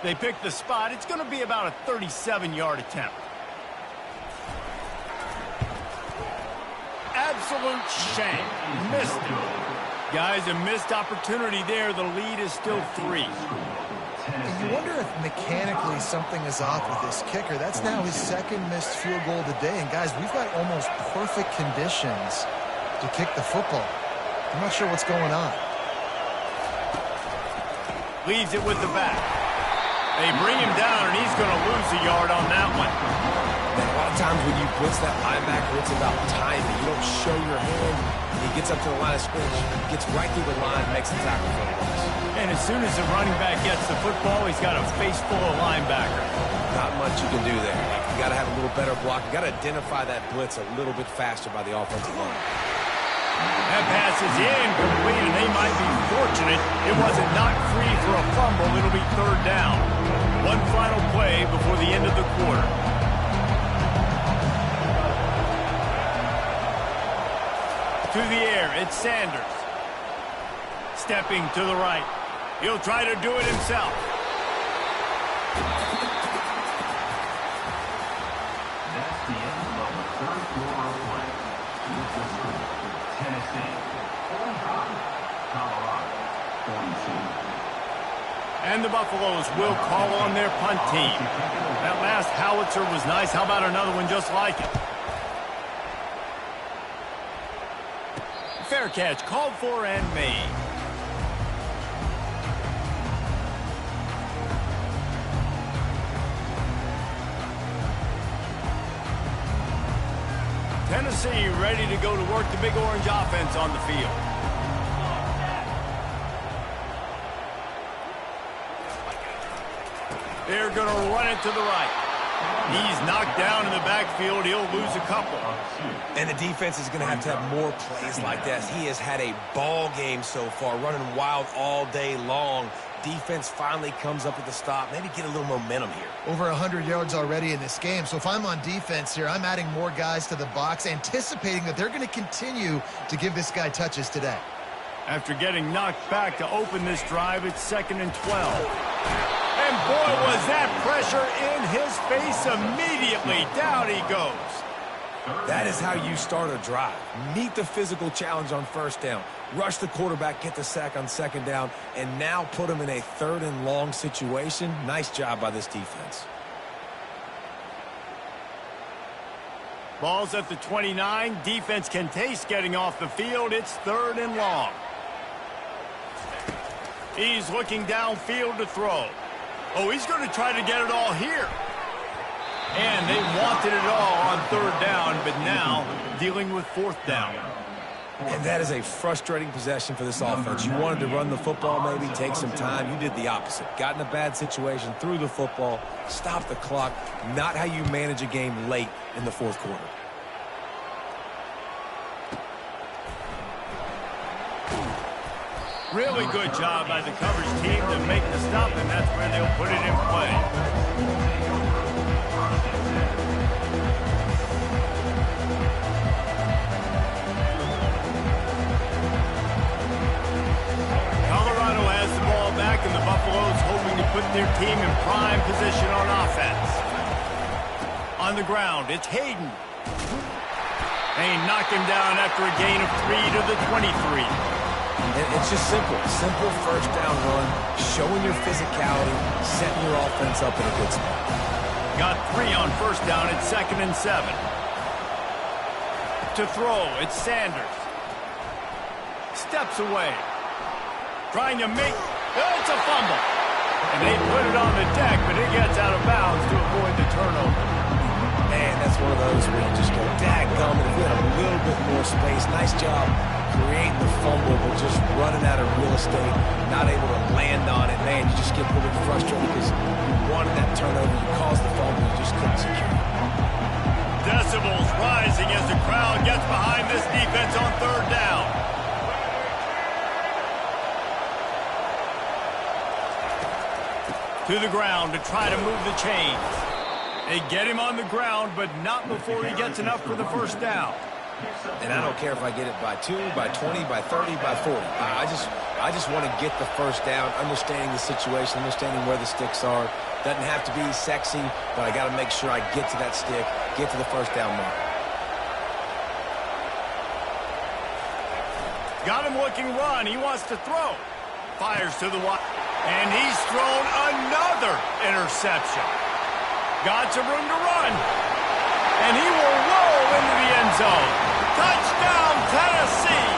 They pick the spot. It's going to be about a 37-yard attempt. Absolute shame. Missed it. Guys, a missed opportunity there. The lead is still 3. And you wonder if mechanically something is off with this kicker. That's now his 2nd missed field goal today. And guys, we've got almost perfect conditions to kick the football. I'm not sure what's going on. Leaves it with the back. They bring him down, and he's going to lose a yard on that one. And a lot of times when you blitz that linebacker, it's about timing. You don't show your hand. He gets up to the line of scrimmage, gets right through the line, makes the tackle for the loss. And as soon as the running back gets the football, he's got a face full of linebacker. Not much you can do there. You got to have a little better block. You got to identify that blitz a little bit faster by the offensive line. That pass is incomplete, and they might be fortunate it wasn't knocked free for a fumble. It'll be 3rd down. One final play before the end of the quarter. To the air, it's Sanders. Stepping to the right. He'll try to do it himself. That's the end of the 3rd quarter of play. With the score, Tennessee 45, Colorado 42. And the Buffaloes will call on their punt team. That last howitzer was nice. How about another one just like it? Fair catch, called for and made. Tennessee ready to go to work the Big Orange offense on the field. They're going to run it to the right. He's knocked down in the backfield. He'll lose a couple. And the defense is going to have more plays like that. He has had a ball game so far, running wild all day long. Defense finally comes up with a stop. Maybe get a little momentum here. Over 100 yards already in this game. So if I'm on defense here, I'm adding more guys to the box, anticipating that they're going to continue to give this guy touches today. After getting knocked back to open this drive, it's 2nd and 12. And boy, was that pressure in his face immediately. Down he goes. That is how you start a drive. Meet the physical challenge on 1st down. Rush the quarterback, get the sack on 2nd down, and now put him in a 3rd and long situation. Nice job by this defense. Ball's at the 29. Defense can taste getting off the field. It's 3rd and long. He's looking downfield to throw. Oh, he's going to try to get it all here. And they wanted it all on 3rd down, but now dealing with 4th down. And that is a frustrating possession for this offense. You wanted to run the football, maybe take some time. You did the opposite. Got in a bad situation, threw the football, stopped the clock. Not how you manage a game late in the 4th quarter. Really good job by the coverage team to make the stop, and that's where they'll put it in play. Colorado has the ball back, and the Buffaloes hoping to put their team in prime position on offense. On the ground, it's Hayden. They knock him down after a gain of 3 to the 23. It's just simple. Simple first down run, showing your physicality, setting your offense up in a good spot. Got 3 on first down at 2nd and 7. To throw, it's Sanders. Steps away. Trying to make... Oh, it's a fumble. And they put it on the deck, but it gets out of bounds to avoid the turnover. Man, that's one of those where you just go, dadgummit, if we had a little bit more space. Nice job creating the fumble, but just running out of real estate, not able to land on it. Man, you just get really frustrated because you wanted that turnover, you caused the fumble, you just couldn't secure it. Decibels rising as the crowd gets behind this defense on 3rd down. To the ground to try to move the chains. They get him on the ground, but not before he gets enough for the first down. And I don't care if I get it by 2, by 20, by 30, by 40. I just want to get the first down, understanding the situation, understanding where the sticks are. Doesn't have to be sexy, but I got to make sure I get to that stick, get to the first down mark. Got him looking run. He wants to throw. Fires to the wide. And he's thrown another interception. Got some room to run. And he will roll into the end zone. Touchdown, Tennessee.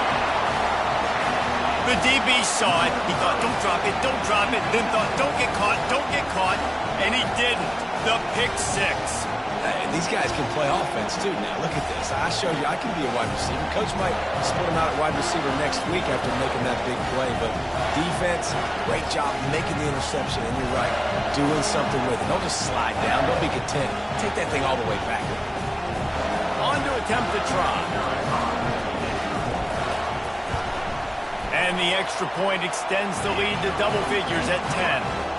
The DB saw it. He thought, don't drop it, don't drop it. Then thought, don't get caught, don't get caught. And he didn't. The pick 6. Hey, these guys can play offense, too. Now, look at this. I showed you I can be a wide receiver. Coach might split him out at wide receiver next week after making that big play. But defense, great job making the interception. And you're right, doing something with it. Don't just slide down. Don't be content. Take that thing all the way back. On to attempt the try. And the extra point extends the lead to double figures at 10.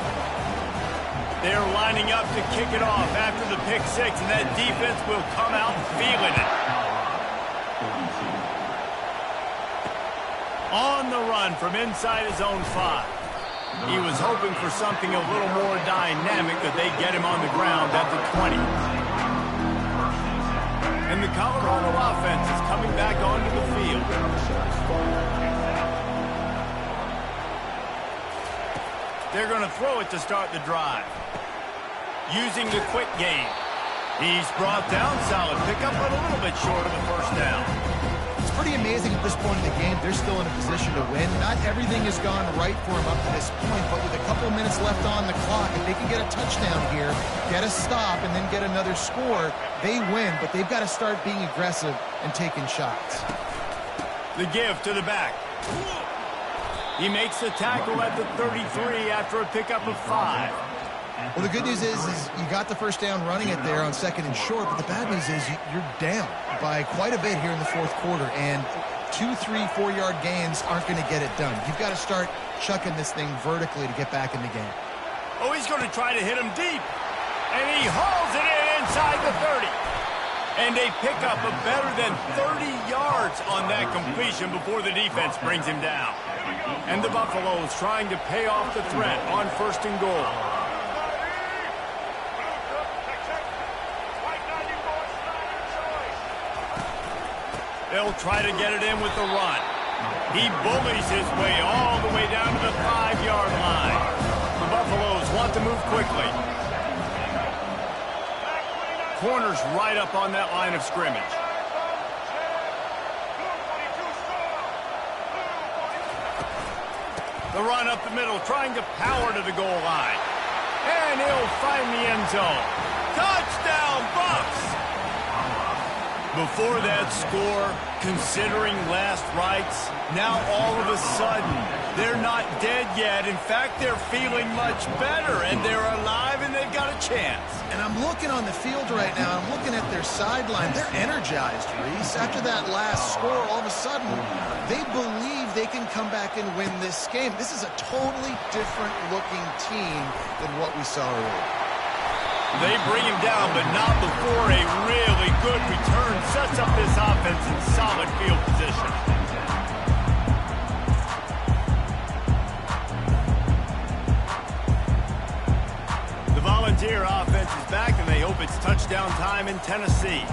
They're lining up to kick it off after the pick 6, and that defense will come out feeling it. On the run from inside his own 5. He was hoping for something a little more dynamic, that they get him on the ground at the 20. And the Colorado offense is coming back onto the field. They're going to throw it to start the drive. Using the quick game. He's brought down, solid pickup, but a little bit short of the first down. It's pretty amazing at this point in the game. They're still in a position to win. Not everything has gone right for them up to this point, but with a couple of minutes left on the clock, if they can get a touchdown here, get a stop, and then get another score, they win, but they've got to start being aggressive and taking shots. The give to the back. He makes the tackle at the 33 after a pickup of 5. Well, the good news is you got the first down running it there on 2nd and short, but the bad news is you're down by quite a bit here in the 4th quarter, and 2, 3, 4-yard gains aren't going to get it done. You've got to start chucking this thing vertically to get back in the game. Oh, he's going to try to hit him deep, and he hauls it in inside the 30. And they pick up a better than 30 yards on that completion before the defense brings him down. And the Buffaloes trying to pay off the threat on 1st and goal. They'll try to get it in with the run. He bullies his way all the way down to the 5-yard line. The Buffaloes want to move quickly. Corners right up on that line of scrimmage. The run up the middle, trying to power to the goal line. And he'll find the end zone. Touchdown, Bucs! Before that score, considering last rites, now all of a sudden, they're not dead yet. In fact, they're feeling much better, and they're alive, and they've got a chance. And I'm looking on the field right now. I'm looking at their sideline. They're energized, Reese. After that last score, all of a sudden, they believe they can come back and win this game. This is a totally different-looking team than what we saw earlier. They bring him down, but not before a really good return sets up this offense in solid field position. The Volunteer offense is back, and they hope it's touchdown time in Tennessee.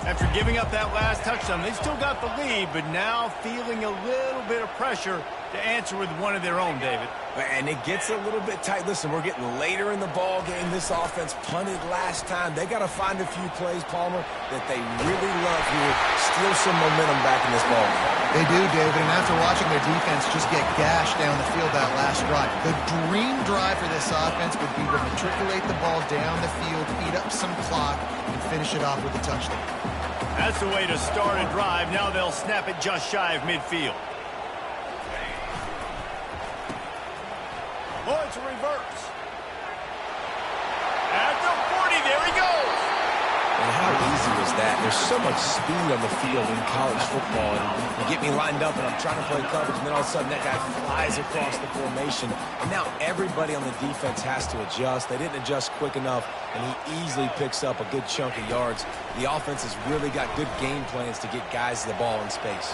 After giving up that last touchdown, they still got the lead, but now feeling a little bit of pressure to answer with one of their own, David. And it gets a little bit tight. Listen, we're getting later in the ball game. This offense punted last time. They got to find a few plays, Palmer, that they really love here. Steal some momentum back in this ball game. They do, David, and after watching their defense just get gashed down the field that last drive, the dream drive for this offense would be to matriculate the ball down the field, eat up some clock, and finish it off with a touchdown. That's the way to start a drive. Now they'll snap it just shy of midfield. Oh, it's a reverse. At the 40, there he goes. And how easy was that? There's so much speed on the field in college football. And you get me lined up, and I'm trying to play coverage, and then all of a sudden that guy flies across the formation. And now everybody on the defense has to adjust. They didn't adjust quick enough, and he easily picks up a good chunk of yards. The offense has really got good game plans to get guys the ball in space.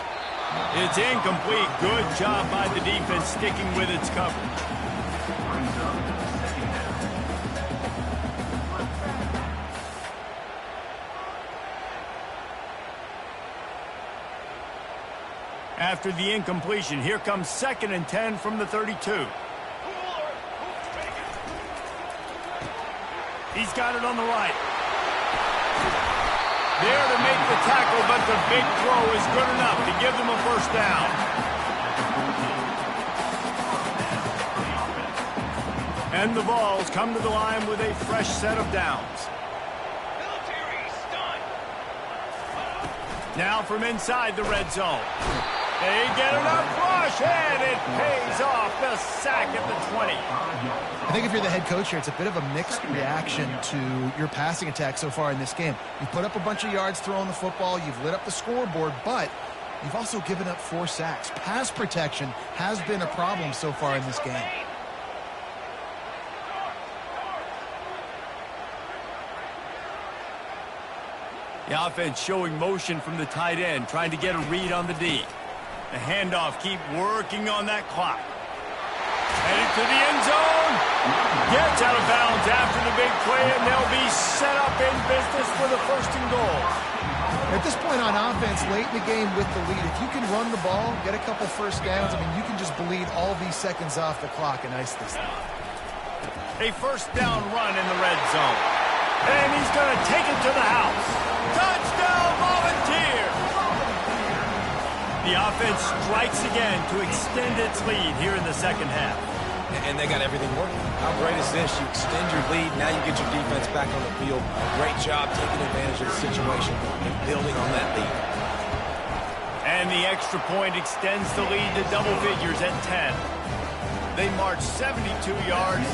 It's incomplete. Good job by the defense sticking with its coverage. After the incompletion, here comes 2nd and 10 from the 32. He's got it on the right. There to make the tackle, but the big throw is good enough to give them a first down. And the Vols come to the line with a fresh set of downs. Now from inside the red zone. They get enough rush, and it pays off. The sack at the 20. I think if you're the head coach here, it's a bit of a mixed reaction to your passing attack so far in this game. You've put up a bunch of yards throwing the football. You've lit up the scoreboard, but you've also given up 4 sacks. Pass protection has been a problem so far in this game. The offense showing motion from the tight end, trying to get a read on the D. The handoff, keep working on that clock. Headed to the end zone. Gets out of bounds after the big play, and they'll be set up in business for the 1st and goal. At this point on offense, late in the game with the lead, if you can run the ball, get a couple first downs, I mean, you can just bleed all these seconds off the clock and ice this thing. A first down run in the red zone. And he's going to take it to the house. Touchdown, Volunteers! The offense strikes again to extend its lead here in the 2nd half. And they got everything working. How great is this? You extend your lead, now you get your defense back on the field. Great job taking advantage of the situation and building on that lead. And the extra point extends the lead to double figures at 10. They marched 72 yards,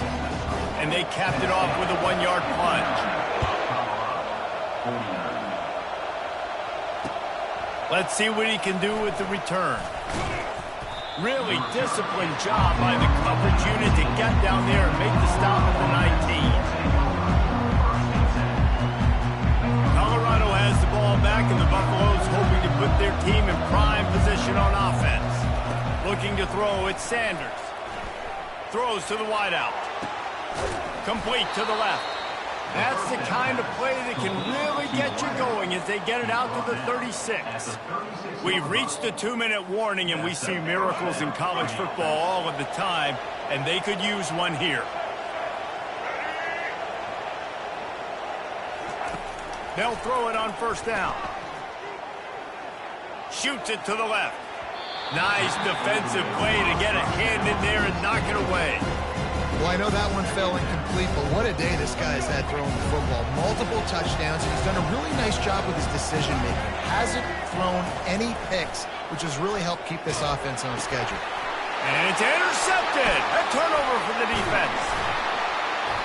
and they capped it off with a 1-yard plunge. Let's see what he can do with the return. Really disciplined job by the coverage unit to get down there and make the stop at the 19. Colorado has the ball back, and the Buffaloes hoping to put their team in prime position on offense. Looking to throw, it's Sanders. Throws to the wideout. Complete to the left. That's the kind of play that can really get you going as they get it out to the 36. We've reached the 2-minute warning, and we see miracles in college football all of the time, and they could use one here. They'll throw it on first down. Shoots it to the left. Nice defensive play to get a hand in there and knock it away. Well, I know that one fell incomplete, but what a day this guy's had throwing the football. Multiple touchdowns, and he's done a really nice job with his decision-making. Hasn't thrown any picks, which has really helped keep this offense on schedule. And it's intercepted. A turnover for the defense.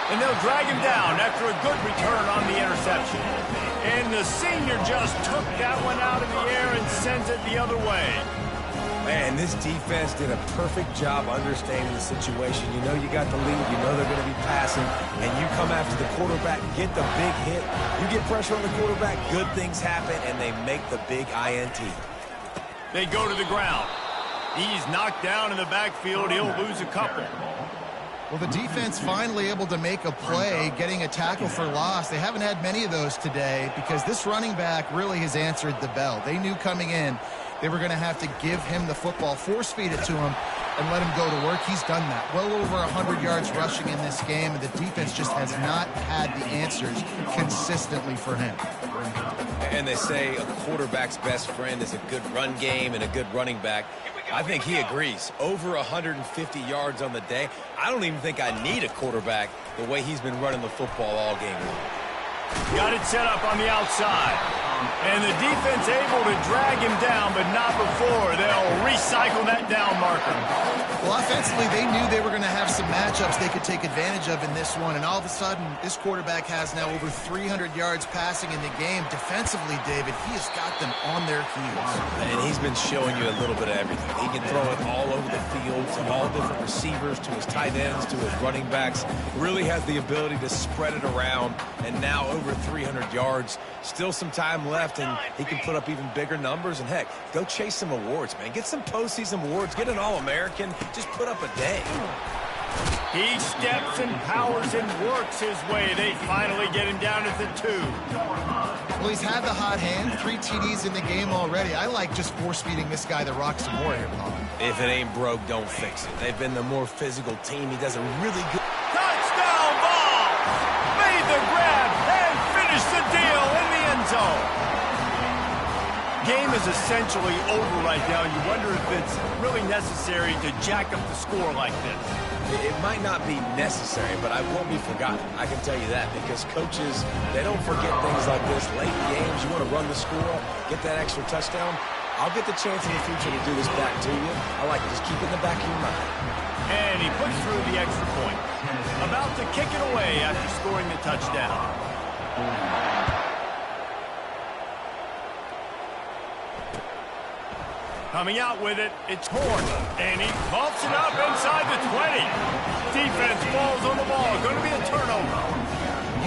And they'll drag him down after a good return on the interception. And the senior just took that one out of the air and sends it the other way. Man, this defense did a perfect job understanding the situation. You know you got the lead. You know they're going to be passing. And you come after the quarterback, get the big hit. You get pressure on the quarterback, good things happen, and they make the big INT. They go to the ground. He's knocked down in the backfield. He'll lose a couple. Well, the defense finally able to make a play, getting a tackle for loss. They haven't had many of those today because this running back really has answered the bell. They knew coming in they were going to have to give him the football, force-feed it to him, and let him go to work. He's done that. Well over 100 yards rushing in this game, and the defense just has not had the answers consistently for him. And they say a quarterback's best friend is a good run game and a good running back. I think he agrees. Over 150 yards on the day. I don't even think I need a quarterback the way he's been running the football all game long. Got it set up on the outside. And the defense able to drag him down, but not before they'll recycle that down marker. Well, offensively, they knew they were going to have some matchups they could take advantage of in this one, and all of a sudden, this quarterback has now over 300 yards passing in the game. Defensively, David, he has got them on their heels. And he's been showing you a little bit of everything. He can throw it all over the field to all different receivers, to his tight ends, to his running backs. Really has the ability to spread it around, and now over 300 yards. Still some time left, and he can put up even bigger numbers. And, heck, go chase some awards, man. Get some postseason awards. Get an All-American. Just put up a day. He steps and powers and works his way. They finally get him down at the 2. Well, he's had the hot hand. 3 TDs in the game already. I like just force-feeding this guy the rock some more here, Paul. If it ain't broke, don't fix it. They've been the more physical team. He does a really good... Touchdown ball! Made the grab and finished the deal in the end zone. Game is essentially over right now. You wonder if it's really necessary to jack up the score like this. It might not be necessary, but I won't be forgotten. I can tell you that, because coaches, they don't forget things like this. Late in games, you want to run the score, get that extra touchdown. I'll get the chance in the future to do this back to you. I like it. Just keep it in the back of your mind. And he puts through the extra point. About to kick it away after scoring the touchdown. Coming out with it, it's Horn. And he bumps it up inside the 20. Defense falls on the ball. Going to be a turnover.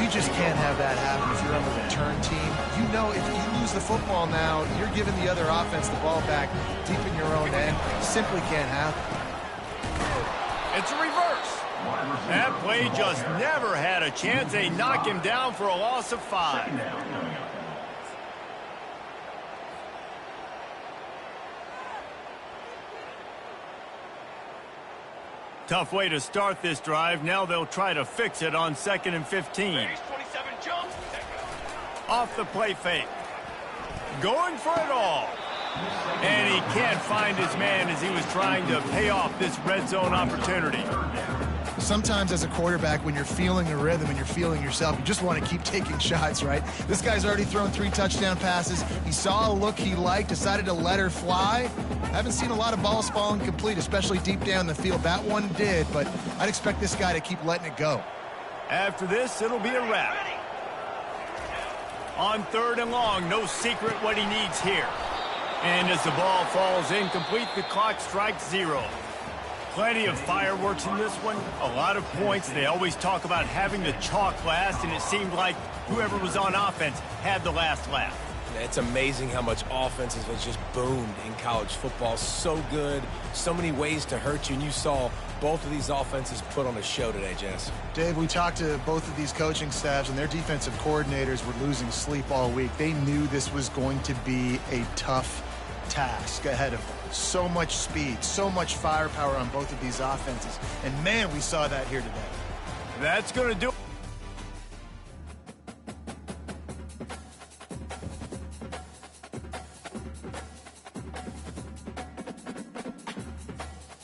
You just can't have that happen if you're on the return team. You know if you lose the football now, you're giving the other offense the ball back deep in your own end. Simply can't happen. It's a reverse. That play just never had a chance. They knock him down for a loss of 5. Tough way to start this drive. Now they'll try to fix it on 2nd and 15. Off the play fake. Going for it all. And he can't find his man as he was trying to pay off this red zone opportunity. Sometimes as a quarterback, when you're feeling the rhythm and you're feeling yourself, you just want to keep taking shots, right? This guy's already thrown 3 touchdown passes. He saw a look he liked, decided to let her fly. I haven't seen a lot of balls falling complete, especially deep down the field. That one did, but I'd expect this guy to keep letting it go. After this, it'll be a wrap. On 3rd and long, no secret what he needs here. And as the ball falls incomplete, the clock strikes 0. Plenty of fireworks in this one, a lot of points. They always talk about having the chalk last, and it seemed like whoever was on offense had the last laugh. It's amazing how much offenses have just boomed in college football. So good, so many ways to hurt you, and you saw both of these offenses put on a show today, Jess. Dave, we talked to both of these coaching staffs, and their defensive coordinators were losing sleep all week. They knew this was going to be a tough task ahead of them. So much speed, so much firepower on both of these offenses. And, man, we saw that here today. That's going to do it.